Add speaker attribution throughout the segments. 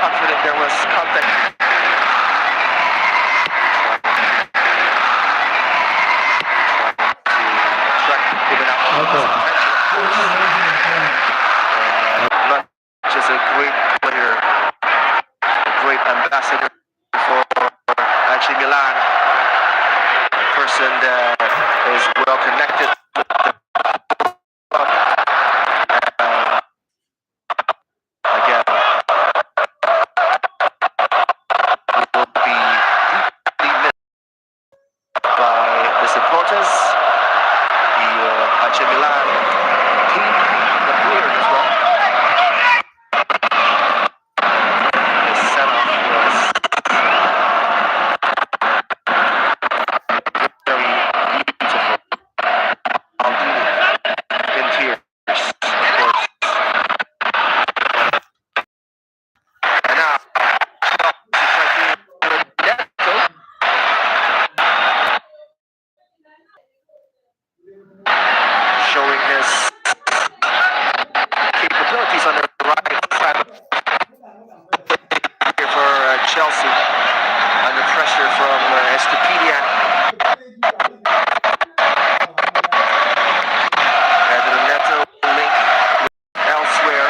Speaker 1: confident there was contact. Just a great player, a great ambassador for AC Milan, a person that is well connected with the club. Again, he will be deeply missed by the supporters, the AC Milan team, the players as well. Showing his capabilities on the right side here for Chelsea under pressure from Estupiñán. And the Neto link elsewhere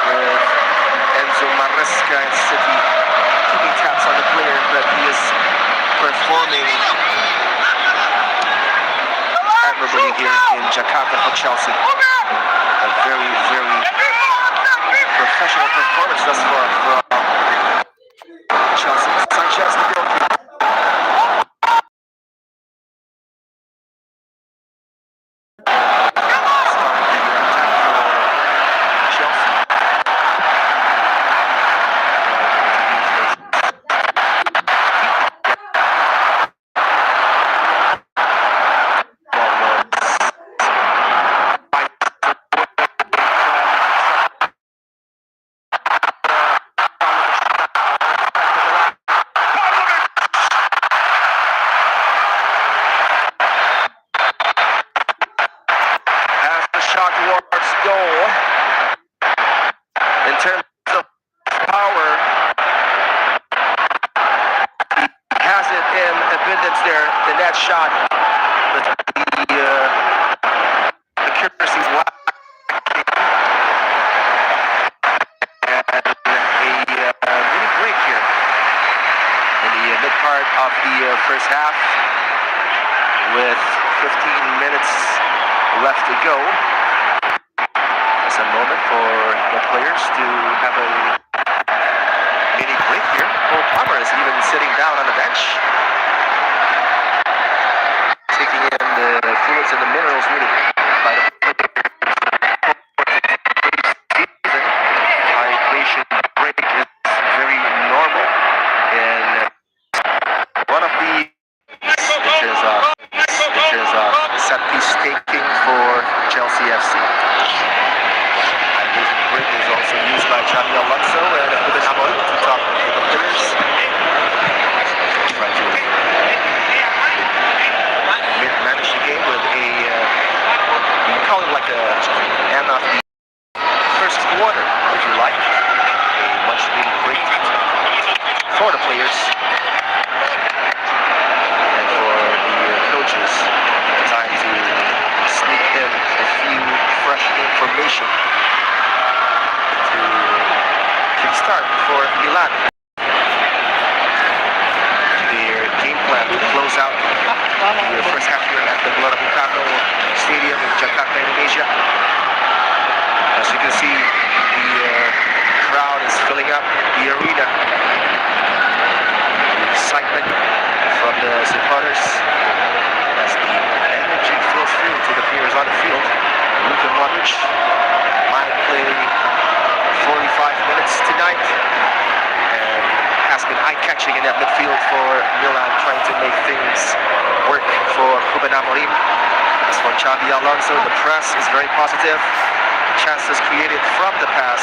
Speaker 1: with Enzo Maresca and City keeping tabs on the player, but he is performing admirably here in Jakarta for Chelsea. A very, very professional performance thus far from Chelsea. Sanchez to go. Goal. In terms of power, he has it in abundance there in that shot, but the accuracy is lacking. And a mini break here in the mid part of the first half with 15 minutes left to go. A moment for the players to have a mini break here. Cole Palmer is even sitting down on the bench, taking in the fluids and the minerals needed by the season. Hydration break is very normal in one of the set piece taking for Chelsea FC. Break is also used by Xabi Alonso and Ruben Amorim to talk to the players. Try to manage the game with a, you can call it like a end of the first quarter, if you like. A much needed break for the players and for the coaches. Time to sneak in a few fresh information start for Milan. Their game plan to close out the first half here at the buildup Stadium in Jakarta, Indonesia. As you can see, the crowd is filling up the arena. The excitement from the supporters as the energy flows through to the players on the field. Luka Modric might play 45 minutes tonight and has been eye-catching in that midfield for Milan, trying to make things work for Ruben Amorim. As for Xabi Alonso, the press is very positive. Chances created from the pass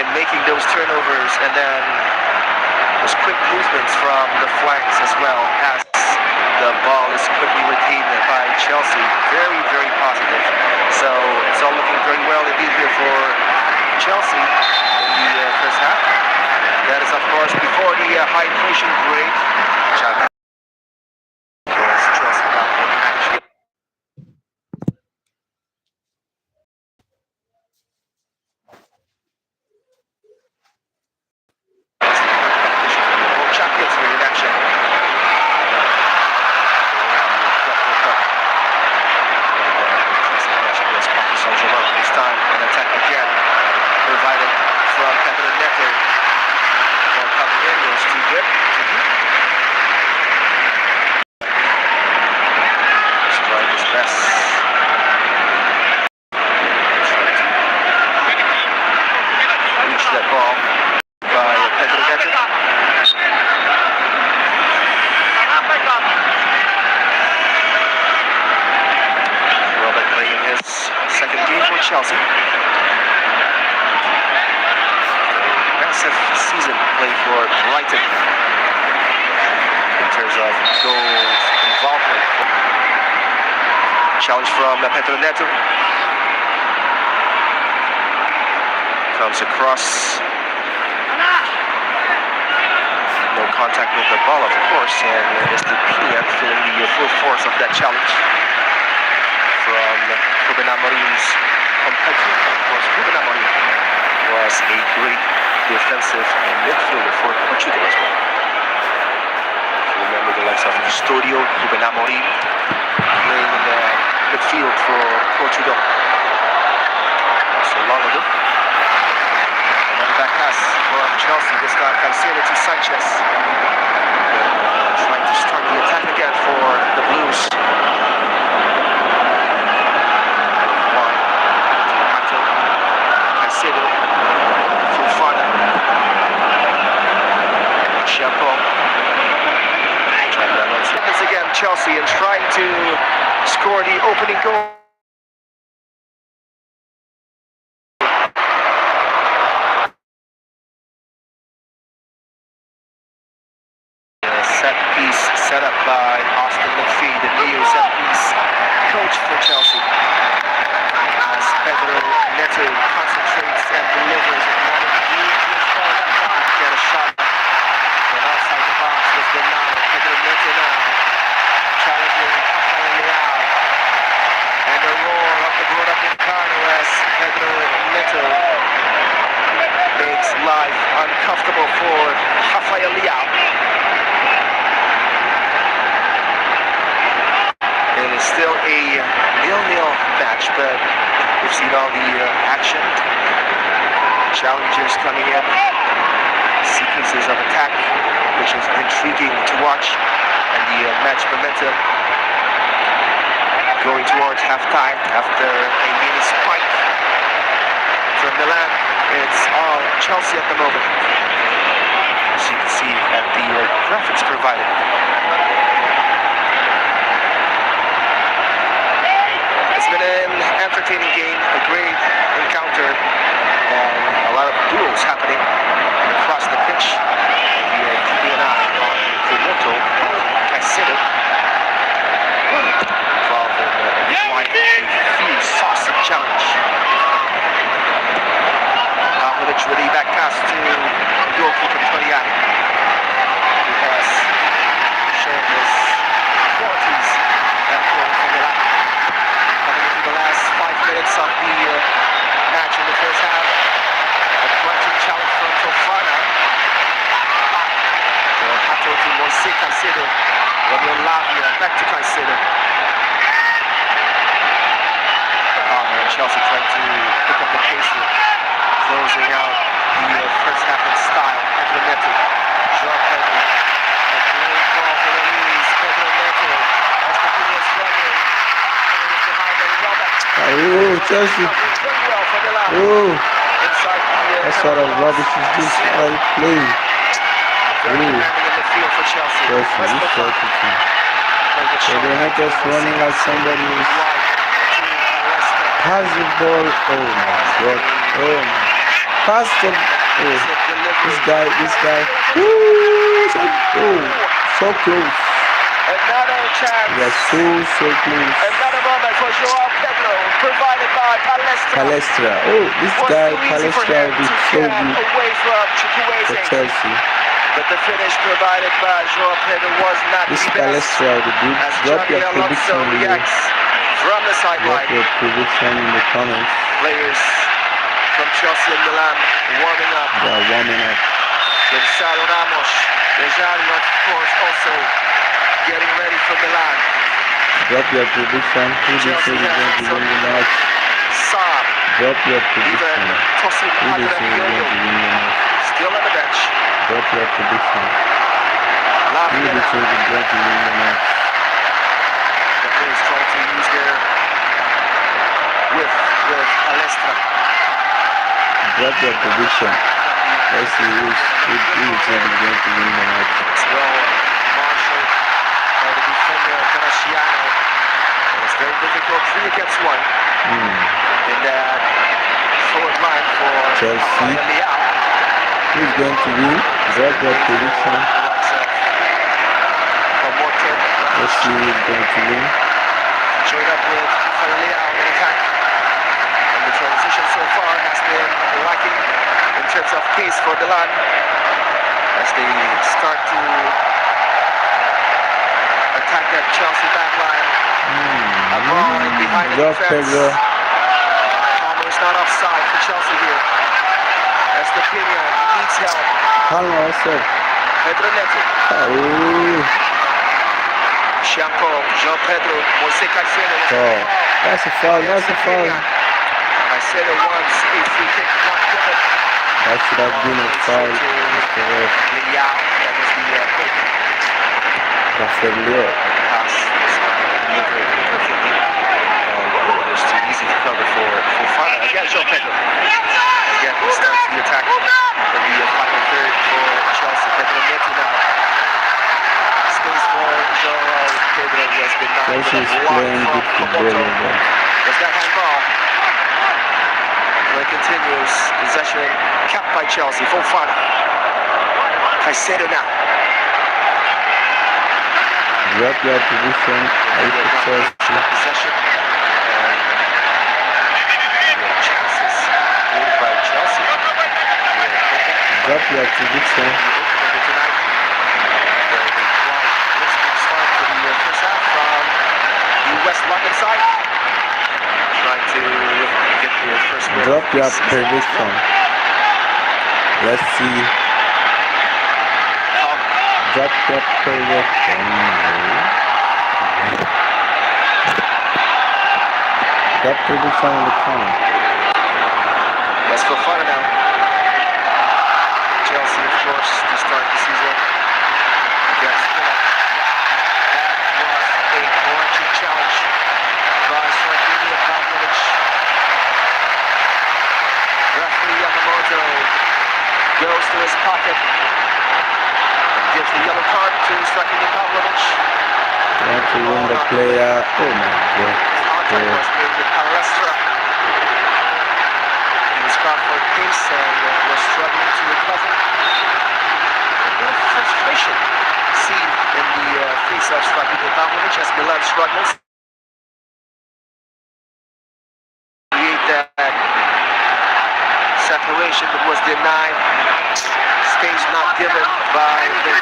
Speaker 1: in making those turnovers, and then those quick movements from the flanks as well as the ball is quickly retained by Chelsea. Very, very positive. So it's all looking very well indeed here for Chelsea in the first half. for the high inflation grade. Chelsea got one action. Both champions were in action. This time an attack again, provided from Pedro Neto. Ball coming in, was too good. He's trying his best. Reach that ball by Pedro Neto. Robert playing his second game for Chelsea. Massive season play for Brighton in terms of goals involvement. Challenge from Pedro Neto. Comes across. No contact with the ball, of course, and it's the Pinion feeling the full force of that challenge from Ruben Amorim's competitor. Of course, Ruben Amorim was a great defensive midfielder for Portugal as well. If you remember the likes of Custodio, Ruben Amorim playing in the midfield for Portugal not so long ago. Another back pass from Chelsea, this time Caicedo to Sanchez. Trying to start the attack again for the Blues. Caicedo, Fofana, Chapeau. Once again, Chelsea is trying to score the opening goal. Set piece set up by Austin McPhee, the new set piece coach for Chelsea. As Pedro Neto concentrates and delivers get a shot from outside the box was denied. Pedro Neto now challenging Rafael Leao, and the roar of the buildup in Cano as Pedro Neto makes life uncomfortable for Rafael Leao. It is still a 0-0 match, but we've seen all the action, challengers coming in, sequences of attack, which is intriguing to watch, and the match momentum going towards halftime after a mini spike from Milan. It's all Chelsea at the moment, as you can see at the graphics provided. It's been an entertaining game, a great encounter, and a lot of duels happening across the pitch. The DNI on Kumoto, Caicedo, involved in quite a few saucy challenge. Pavlovic with a back pass to goalkeeper Toriani, who has shown his qualities at goal for Milan. Coming into the last 5 minutes of the match in the first half. A crunching challenge from Fofana. Hato to Moise Caicedo. Romeo Lavia back to Caicedo. And Chelsea trying to pick up the pace here. Closing out the first half in style. Pedro Neto. João Pedro. A great ball for Luis. Pedro Neto. As the team is struggling.
Speaker 2: Oh, Chelsea. Oh, that's what a rubbish is this like play. Chelsea, this Chelsea team. So they had us running like somebody was pass the ball. Oh my God. Oh my. Pass the this guy. So close.
Speaker 1: Another chance.
Speaker 2: Yes, so close.
Speaker 1: Another moment for João Pedro, provided by
Speaker 2: Palestra. Oh, this guy Palestra will be so good
Speaker 1: away from
Speaker 2: for Chelsea.
Speaker 1: but the finish provided by Joao Pedro was not
Speaker 2: This
Speaker 1: the best.
Speaker 2: Palestra, the dude.
Speaker 1: As
Speaker 2: Drop
Speaker 1: Johnny
Speaker 2: your
Speaker 1: Alonso
Speaker 2: prediction below.
Speaker 1: reacts from the
Speaker 2: Drop
Speaker 1: sideline.
Speaker 2: your prediction in the comments.
Speaker 1: Players from Chelsea and Milan warming up.
Speaker 2: They are warming up.
Speaker 1: Gonzalo Ramos, Rosario, of course, also getting ready for Milan.
Speaker 2: Drop your prediction. Who do you think is going to win the match?
Speaker 1: Saab,
Speaker 2: Drop your
Speaker 1: even
Speaker 2: prediction.
Speaker 1: tossing
Speaker 2: Who do you think is going
Speaker 1: Adriano,
Speaker 2: to win the match?
Speaker 1: still on the bench.
Speaker 2: Drop your prediction. Who do you
Speaker 1: Laviana,
Speaker 2: think is going to win the match?
Speaker 1: the players trying to use their width with Alestra.
Speaker 2: Drop your prediction. Let's see who you think is going to win the match.
Speaker 1: It's well marshaled by the defender Graciano. And it's very difficult 3 against 1 in that forward line for
Speaker 2: Chelsea.
Speaker 1: Leao.
Speaker 2: Who's going to win? Drop your prediction. Let's see who's going to win.
Speaker 1: Joined up with Leao in attack. And the transition so far has been lacking in terms of pace for Milan as they start to attack that Chelsea back line. A ball in behind the
Speaker 2: Drop
Speaker 1: defense.
Speaker 2: Pedro.
Speaker 1: Almost not offside for Chelsea here. As the Pena needs help.
Speaker 2: Calma, what's up?
Speaker 1: Pedro Neto.
Speaker 2: Oh,
Speaker 1: Shampoo, João Pedro, Moise Caicedo.
Speaker 2: oh, that's a foul, that's a foul.
Speaker 1: Caicedo wants a free kick, not given.
Speaker 2: That should have been a foul, Mr. Ref.
Speaker 1: Leao, that was the goal.
Speaker 2: Rafael.
Speaker 1: Pass was delivered perfectly. It was too easy to cover for Fana. Again, João Pedro. Again, he starts the attack in the final third for Chelsea. Pedro Neto now. Space for João Pedro was denied.
Speaker 2: Chelsea is
Speaker 1: Block
Speaker 2: playing
Speaker 1: from
Speaker 2: good football
Speaker 1: Komoto.
Speaker 2: over.
Speaker 1: Was that handball? Play continues. Possession kept by Chelsea. Fofana. Caicedo now.
Speaker 2: Drop your position. I for Chelsea.
Speaker 1: Possession. Chances created by Chelsea.
Speaker 2: Drop your position.
Speaker 1: Tonight. Start to the first half from the West London side. Trying to get the first win.
Speaker 2: Drop your prediction. Let's see. Drop your prediction. Drop prediction in the comment.
Speaker 1: Let's go fun now. Chelsea, of course, to start the season against Fulham. That was a crunching challenge by Sardinia Pavlovic. Referee Yamamoto goes to his pocket and gives the yellow card to Sardinia Pavlovic.
Speaker 2: Want to win the player. Oh my god.
Speaker 1: Contact was made with Alestra. He was caught for pace and was struggling to recover. A bit of frustration seen in the face of Sardinia Pavlovic as Milan struggles. Create that separation that was denied. Space not given by the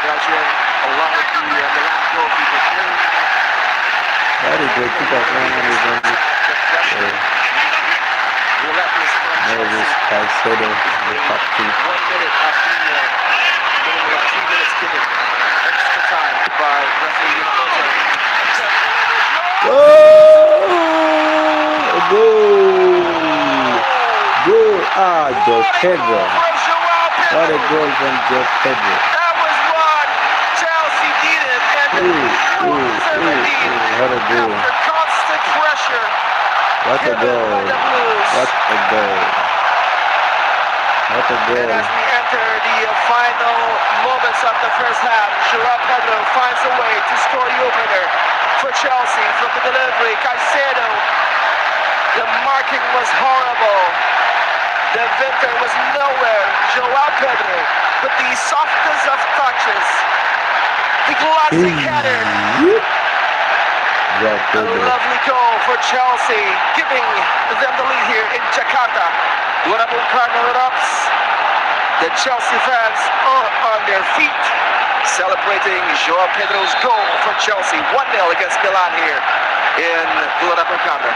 Speaker 1: Belgian along with the Milan goalkeeper.
Speaker 2: That is good. Keep up playing on his own. Moses Caicedo, the top two.
Speaker 1: 1 minute after the minimum of 2 minutes given. Extra time by referee Yamamoto.
Speaker 2: Oh! Goal! Goal! Ah, Joe Pedro. What a goal from Joe Pedro.
Speaker 1: That was what Chelsea needed.
Speaker 2: What a goal.
Speaker 1: After constant pressure.
Speaker 2: What a goal. What a goal. What a
Speaker 1: And
Speaker 2: goal.
Speaker 1: as we enter the final moments of the first half, Joao Pedro finds a way to score the opener for Chelsea from the delivery. Caicedo, the marking was horrible. The victor was nowhere. Joao Pedro with the softest of touches. The classic header.
Speaker 2: Joao
Speaker 1: A
Speaker 2: Pedro.
Speaker 1: lovely goal for Chelsea, giving them the lead here in Jakarta. Dua Bung Karno erupts. The Chelsea fans are on their feet, celebrating Joao Pedro's goal for Chelsea. 1-0 against Milan here in buildup encounter.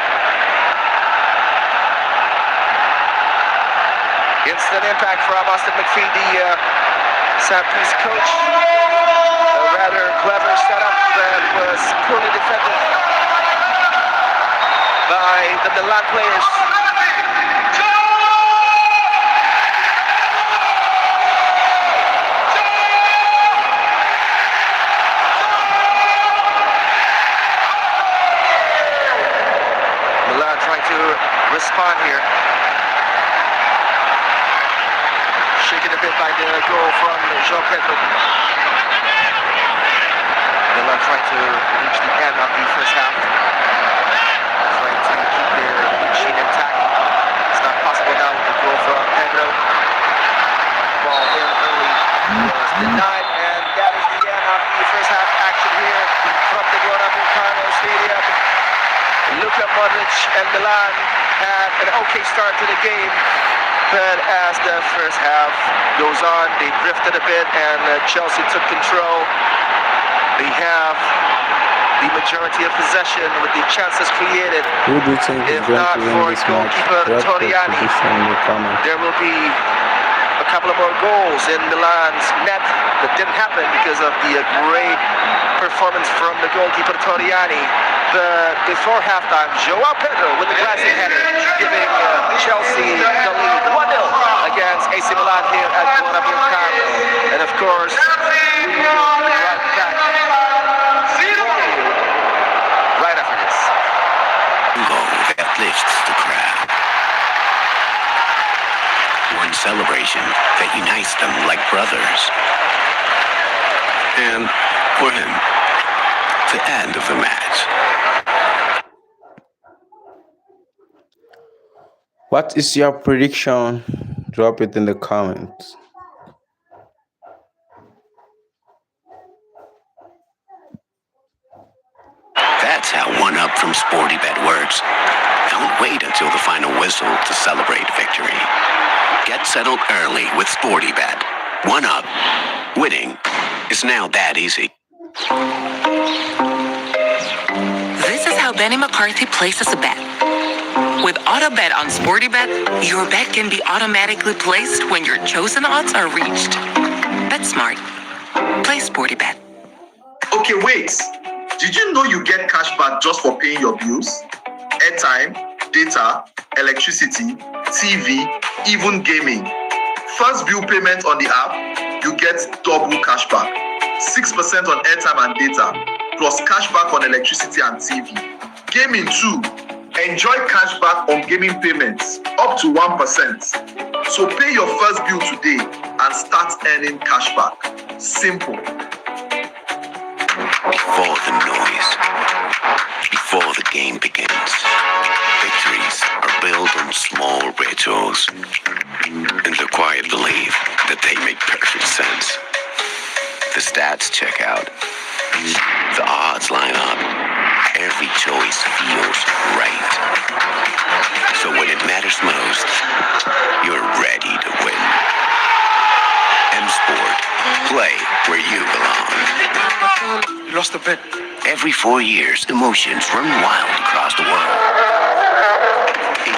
Speaker 1: Instant impact from Austin McPhee, the set-piece coach. A rather clever setup that was poorly defended by the Milan players. Milan trying to respond here. Shaken a bit by the goal from Joao Pedro. Milan trying to reach the end of the first half. Trying to keep their machine intact. It's not possible now with the goal from Pedro. Ball in early was denied, and that is the end of the first half action here from the buildup encounter stadium. Luka Modric and Milan had an okay start to the game, but as the first half goes on, they drifted a bit and Chelsea took control. They have the majority of possession with the chances created.
Speaker 2: Who do you think is
Speaker 1: If
Speaker 2: going
Speaker 1: not
Speaker 2: to win
Speaker 1: for
Speaker 2: this match?
Speaker 1: goalkeeper
Speaker 2: Drop your
Speaker 1: Torriani,
Speaker 2: prediction in the comments.
Speaker 1: there will be a couple of more goals in Milan's net. That didn't happen because of the great performance from the goalkeeper Torriani. But before halftime, Joao Pedro with the classic header, giving Chelsea the lead 1-0 against AC Milan here at buildup encounter. And of course, we will be right back right after this.
Speaker 3: Goal that lifts the crowd. One celebration that unites them like brothers. And for him, the end of the match.
Speaker 2: What is your prediction? Drop it in the comments.
Speaker 3: That's how One Up from SportyBet works. Don't wait until the final whistle to celebrate victory. Get settled early with SportyBet. One Up. Winning is now that easy.
Speaker 4: This is how Benny McCarthy places a bet. With AutoBet on SportyBet, your bet can be automatically placed when your chosen odds are reached. Bet smart. Play SportyBet.
Speaker 5: Okay, wait. Did you know you get cash back just for paying your bills? Airtime, data, electricity, TV, even gaming. First bill payment on the app, you get double cash back. 6% on airtime and data, plus cash back on electricity and TV. Gaming too. Enjoy cash back on gaming payments, up to 1%. So pay your first bill today and start earning cash back. Simple.
Speaker 3: Before the noise, before the game begins, victories are built on small rituals and the quiet belief that they make perfect sense. The stats check out, the odds line up, every choice feels right. So when it matters most, you're ready to win. M-Sport, play where you belong.
Speaker 1: You lost a bet.
Speaker 3: Every 4 years, emotions run wild across the world. In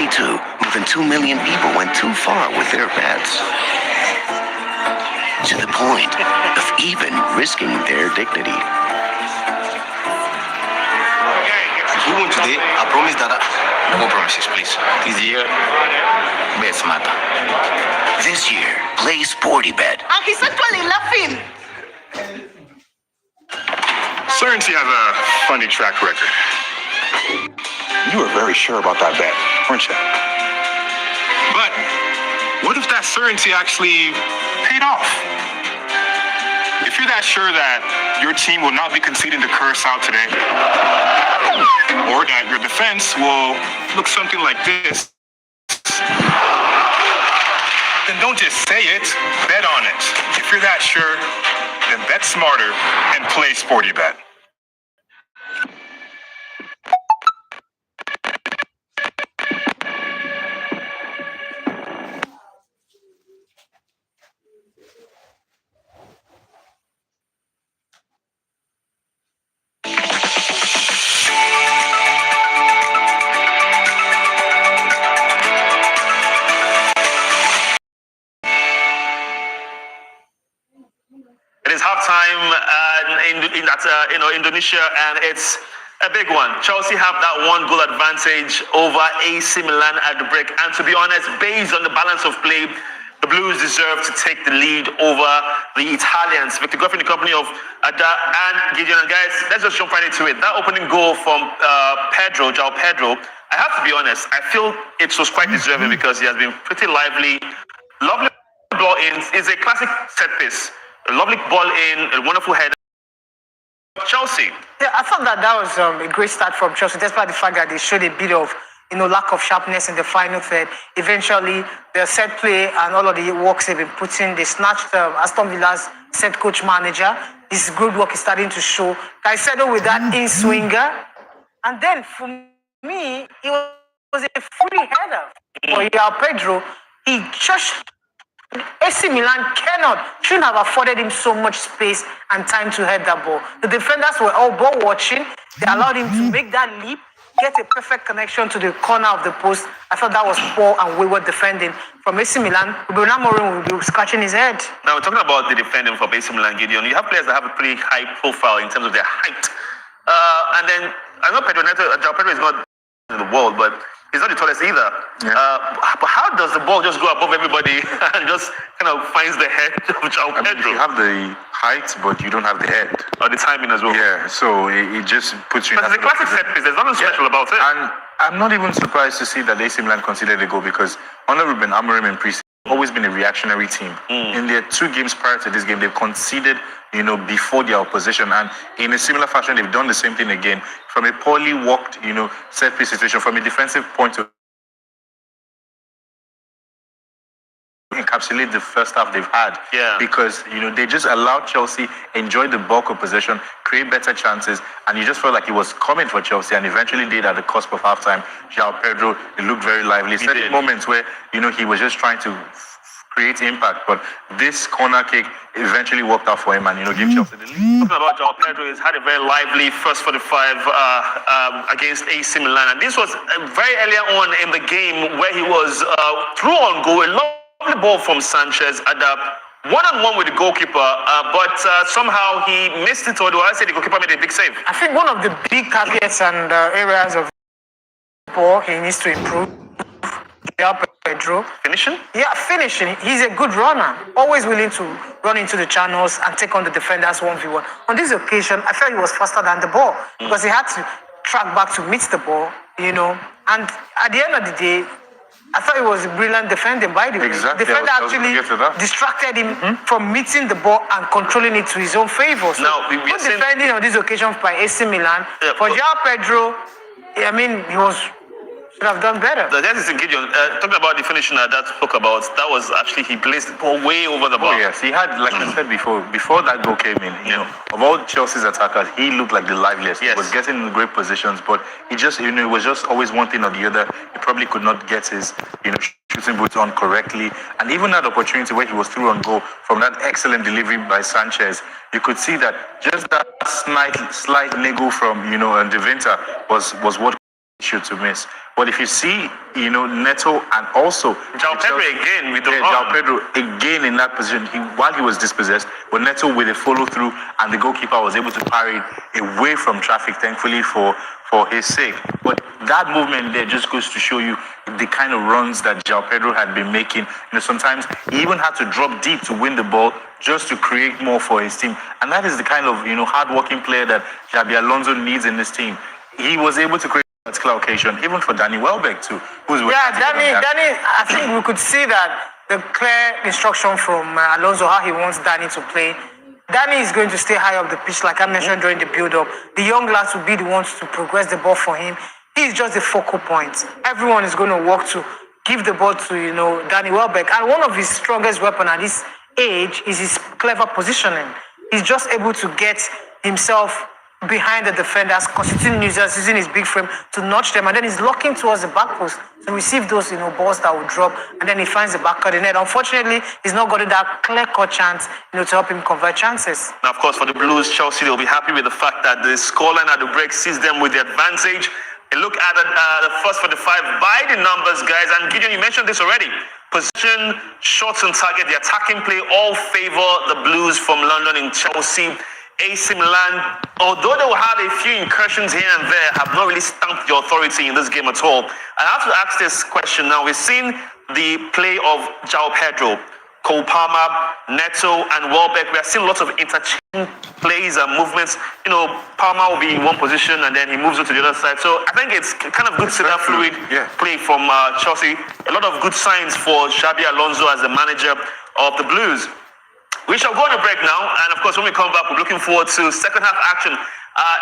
Speaker 3: 2022, more than 2 million people went too far with their bets. To the point of even risking their dignity.
Speaker 6: We won today. I promise that no promises, please. This year, bets matter.
Speaker 3: This year, play SportyBet.
Speaker 7: And he's actually laughing.
Speaker 8: Certainty has a funny track record. You were very sure about that bet, weren't you? But what if that certainty actually paid off? If you're that sure that your team will not be conceding the curse out today, or that your defense will look something like this, then don't just say it, bet on it. If you're that sure, then bet smarter and play SportyBet. time in Indonesia, and it's a big one. Chelsea have that 1-goal advantage over AC Milan at the break, and to be honest, based on the balance of play, the Blues deserve to take the lead over the Italians. Victor Goff in the company of Ada and Gideon. And guys, let's just jump right into it. That opening goal from João Pedro, I have to be honest, I feel it was quite deserving because he has been pretty lively. Lovely ball in. It's a classic set piece. A lovely ball in, a wonderful header. Chelsea.
Speaker 7: Yeah, I thought that was a great start from Chelsea, despite the fact that they showed a bit of lack of sharpness in the final third. Eventually, the set play and all of the works they've been putting, they snatched Aston Villa's set coach manager. This good work is starting to show. Caicedo with that in-swinger. And then, for me, it was a free header for João Pedro. He just... AC Milan shouldn't have afforded him so much space and time to head that ball. The defenders were all ball watching. They allowed him to make that leap, get a perfect connection to the corner of the post. I thought that was poor and wayward defending from AC Milan. Ruben Amorim will be scratching his head.
Speaker 8: Now, we're talking about the defending from AC Milan, Gideon. You have players that have a pretty high profile in terms of their height. And then, I know João Pedro is not in the world, but he's not the tallest either. Yeah. But how does the ball just go above everybody and just kind of finds the head of João Pedro?
Speaker 9: You have the height, but you don't have the head.
Speaker 8: Or the timing as well.
Speaker 9: Yeah, so it just puts you in
Speaker 8: But it's a classic set piece. There's nothing special about it.
Speaker 9: And I'm not even surprised to see that AC Milan considered a goal because under Ruben Amorim in pre-season, always been a reactionary team. In their 2 games prior to this game, they've conceded, before their opposition, and in a similar fashion, they've done the same thing again. From a poorly worked, set piece situation, from a defensive point of encapsulate the first half they've had.
Speaker 8: Yeah.
Speaker 9: Because, they just allowed Chelsea enjoy the bulk of possession, create better chances, and you just felt like it was coming for Chelsea, and eventually did at the cusp of halftime. João Pedro, it looked very lively. Certain moments where, he was just trying to create impact, but this corner kick eventually worked out for him and, give Chelsea the lead.
Speaker 8: Talking about João Pedro, he's had a very lively first 45 against AC Milan, and this was very earlier on in the game where he was through on goal. A lovely ball from Sanchez at the one-on-one with the goalkeeper, but somehow he missed it, or do I say the goalkeeper made a big save?
Speaker 7: I think one of the big caveats and areas of ball he needs to improve. Pedro.
Speaker 8: Finishing?
Speaker 7: Yeah, finishing. He's a good runner, always willing to run into the channels and take on the defenders 1v1. On this occasion, I felt he was faster than the ball because he had to track back to meet the ball, And at the end of the day, I thought it was brilliant defending, by the way.
Speaker 9: Exactly.
Speaker 7: The defender actually distracted him from meeting the ball and controlling it to his own favor. So
Speaker 8: now,
Speaker 7: good defending on this occasion by AC Milan. For João Pedro, he should have done better.
Speaker 8: That is Gideon. Talking about the finishing that spoke about, that was actually, he placed the ball way over the bar.
Speaker 9: Oh, yes. He had, like I said before that goal came in, of all Chelsea's attackers, he looked like the liveliest.
Speaker 8: Yes.
Speaker 9: He was getting in great positions, but he just, it was just always one thing or the other. He probably could not get his, shooting boots on correctly. And even that opportunity where he was through on goal from that excellent delivery by Sanchez, you could see that just that slight niggle from, De Winter was what should to miss. But if you see, Neto and also
Speaker 8: João Pedro again with the
Speaker 9: João Pedro again in that position, while he was dispossessed, but Neto with a follow through, and the goalkeeper was able to parry away from traffic, thankfully for his sake. But that movement there just goes to show you the kind of runs that João Pedro had been making. Sometimes he even had to drop deep to win the ball just to create more for his team. And that is the kind of hard-working player that Xabi Alonso needs in this team. He was able to create particular occasion, even for Danny Welbeck too. Danny,
Speaker 7: I think we could see that the clear instruction from Alonso how he wants Danny to play. Danny is going to stay high up the pitch, like I mentioned during the build-up. The young lads will be the ones to progress the ball for him. He's just the focal point. Everyone is going to work to give the ball to Danny Welbeck, and one of his strongest weapons at this age is his clever positioning. He's just able to get himself behind the defenders, constituting users, using his big frame to notch them, and then he's locking towards the back post to receive those balls that will drop, and then he finds the back of the net. Unfortunately, he's not gotten that clear-cut chance to help him convert chances.
Speaker 8: Now, of course, for the Blues, Chelsea, they'll be happy with the fact that the scoreline at the break sees them with the advantage. A look at the first 45 by the numbers, guys, and Gideon, you mentioned this already.
Speaker 9: Position, shots on target, the attacking play all favor the Blues from London in Chelsea. AC Milan, although they will have a few incursions here and there, have not really stamped the authority in this game at all. I have to ask this question now. We've seen the play of João Pedro, Cole Palmer, Neto, and Welbeck. We have seen lots of interchanging plays and movements. You know, Palmer will be in one position and then he moves on to the other side. So I think it's kind of good to see that fluid play from Chelsea. A lot of good signs for Xabi Alonso as the manager of the Blues. We shall go on a break now, and of course, when we come back, we're looking forward to second half action.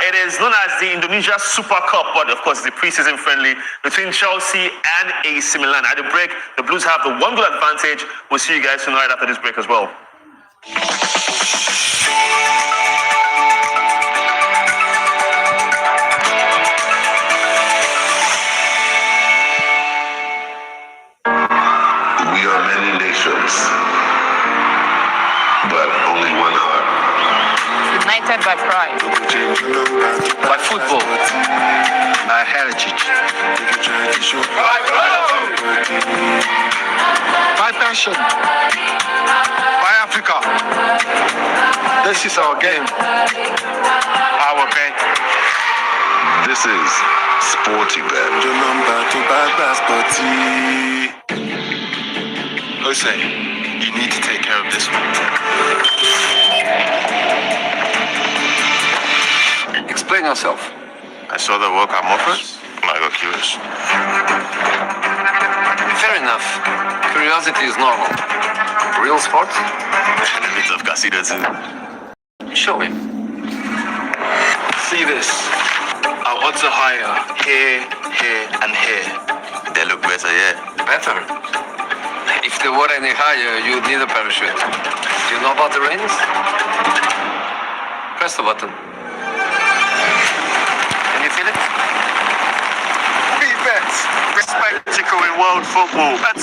Speaker 9: It is known as the Indonesia Super Cup, but of course, the preseason friendly between Chelsea and AC Milan. At the break, the Blues have the 1-goal advantage. We'll see you guys tonight after this break as well.
Speaker 3: We are many nations, but only one heart.
Speaker 7: United by pride.
Speaker 1: By football, by heritage, by passion, by Africa. This is our game, our bet.
Speaker 3: This is Sporty Bet.
Speaker 8: Jose, you need to take care of this one.
Speaker 1: Explain yourself.
Speaker 8: I saw the workout offers, and I got curious.
Speaker 1: Fair enough. Curiosity is normal. Real sports?
Speaker 8: And a bit of casino too.
Speaker 1: Show him. See this. Our odds are higher here, here, and here.
Speaker 8: They look better, yeah.
Speaker 1: Better. If they were any higher, you'd need a parachute. Do you know about the rings? Press the button. Can you feel it?
Speaker 8: Big bets. Spectacle in world football.